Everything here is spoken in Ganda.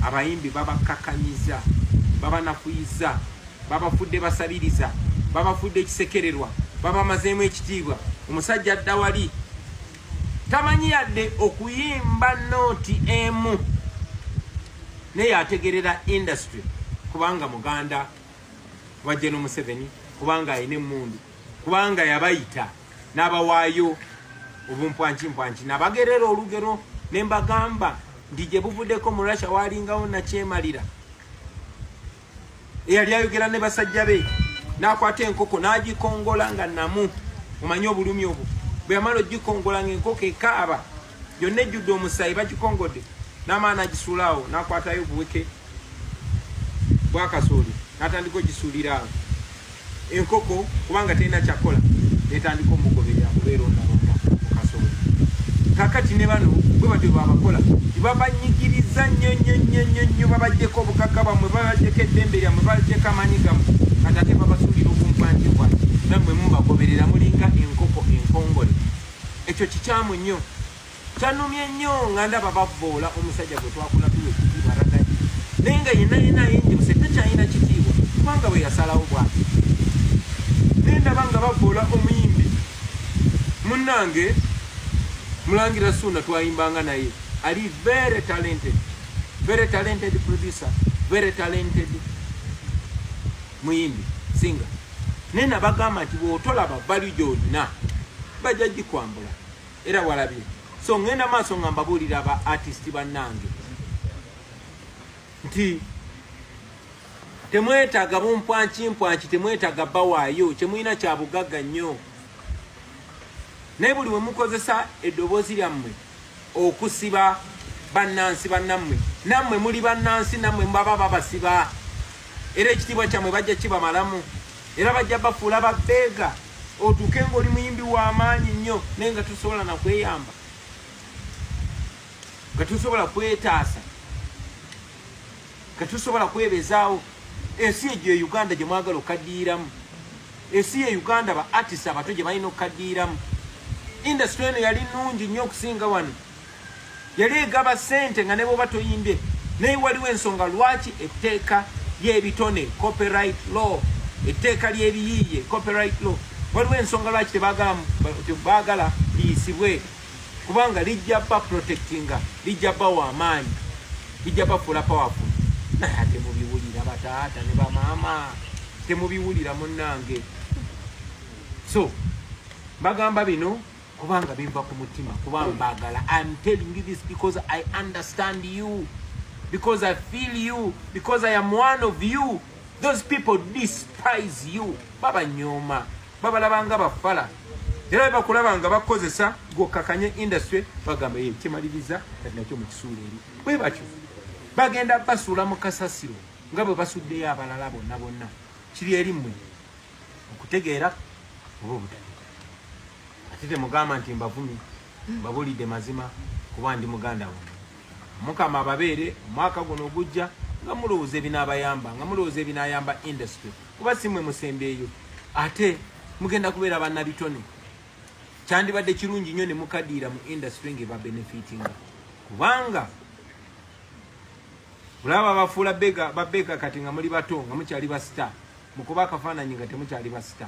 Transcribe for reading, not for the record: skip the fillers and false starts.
abayimbi babakakanyiza babanafuyiza babafudde basabiriza babafudde ekisekererwa babamazeemu ekitiibwa omusajja adda wali tamanyi yadde okuyimba nooti emu naye ategerera industry kubanga muganda wa General Museveni kubanga ayina emmundu kubanga yabayita n'abawaayo obumpwankimpwanki nabagerera olugero ne mbagamba ndi gye buvuddeko mu Russia waalingawo nakyemalira eyali ayogera ne basajja be n'akwata enkoko n'agikongola nga namu omanyi obulumi obwo bwe yamala ogikongola ng'enkoko ekaaba yonna ejjudde omusaayi bagikongodde n'amaana agisuulaawo n'akwatayo obuweke bwakasooli n'atandika ogisuulira awo enkoko kubanga terina kyakola netandika omugoberera kubeerondalonda mukasooli kakati ne bano bwe batyo babakola tebabanyigiriza nnyo babajjeko obugagga bwammwe babajjeko eddembe lyammwe babajjeko amaanyi gammwe kati ate babasuulira obumpwankimpwanki nammwe mubagoberera mulinga enkoko enkongole ekyo kikyamu nnyo kyanumye nnyo nga ndaba bavvoola omusajja gwe twakula tuwe ekitiibwa Ragagi naye nga yenna ayinjibuse takyalina kitiibwa kubanga bwe yasalawo bwati naye ndaba nga bavvoola omuyimbi munnange Mulangira Ssuuna twayimbanga naye ali very talented producer very talented muyimbi singer naye nabagamba nti bw'otolaba value gy'olina bajja gikwambula era walabye so ngenda maaso nga mbabuulira aba artist bannange nti temwetaaga bumpwankimpwanki temwetaaga bawaayo kyemulina kya bugagga nnyo naye buli we mukozesa eddoboozi lyammwe okusiba bannansi bannammwe nammwe muli bannansi nammwe baba babasiba era ekitiibwa kyammwe bajja kibamalamu era bajja bafuula babbeega otuuke ng'oli muyimbi w'amaanyi nnyo naye nga tusobola nakweyamba nga tusobola kwetaasa nga tusobola kwebezaawo ensi egyo e Uganda gye mwagala okaddiiramu ensi ye Uganda ba artist abato gye balina okukaddiiramu industry eno yali nnungi nnyo okusinga wano yali egaba ssente nga ne bwoba toyimbye naye waliwo ensonga lwaki etteeka ly'ebitone copyright law etteeka ly'ebiyiiye copyright law waliwo ensonga lwaki tebaagala liyisibwe kubanga lijja ba protectinga lijja ba w'amaanyi lijja bafuula powerful naye ate mubiwulira bataata ne bamaama temubiwulira munnange so bagamba bino kubanga biva ku mutima kubanga mbagala I'm telling you this because I understand you because I feel you because I am one of you those people despise you babanyoma babalabanga bafala era bakulabanga bakozesa gokakanye industry bagamba ye kimaliriza kati nakyo mu kisuula eri bwe batyo bagenda basuula mu kasasiro nga bwe basuddeyo abalala bonna kiri eri mmwe okutegeera oba obutali ate mugamba nti mbavumi mbabulidde mazima kuba ndi muganda wange mukama ababeere omwaka guno ogujja nga mulowooza ebinaabayamba nga mulowooza ebinaayamba industry kuba si mmwe musembeeyo ate mugenda kubeera bannabitone kyandibadde kirungi nnyo ne mukaddiira mu industry ng'ebabenefitinga kubanga bulaba bafuula babbeeka kati nga muli bato nga mukyali ba star mukuba akafaananyi nga temukyali ba star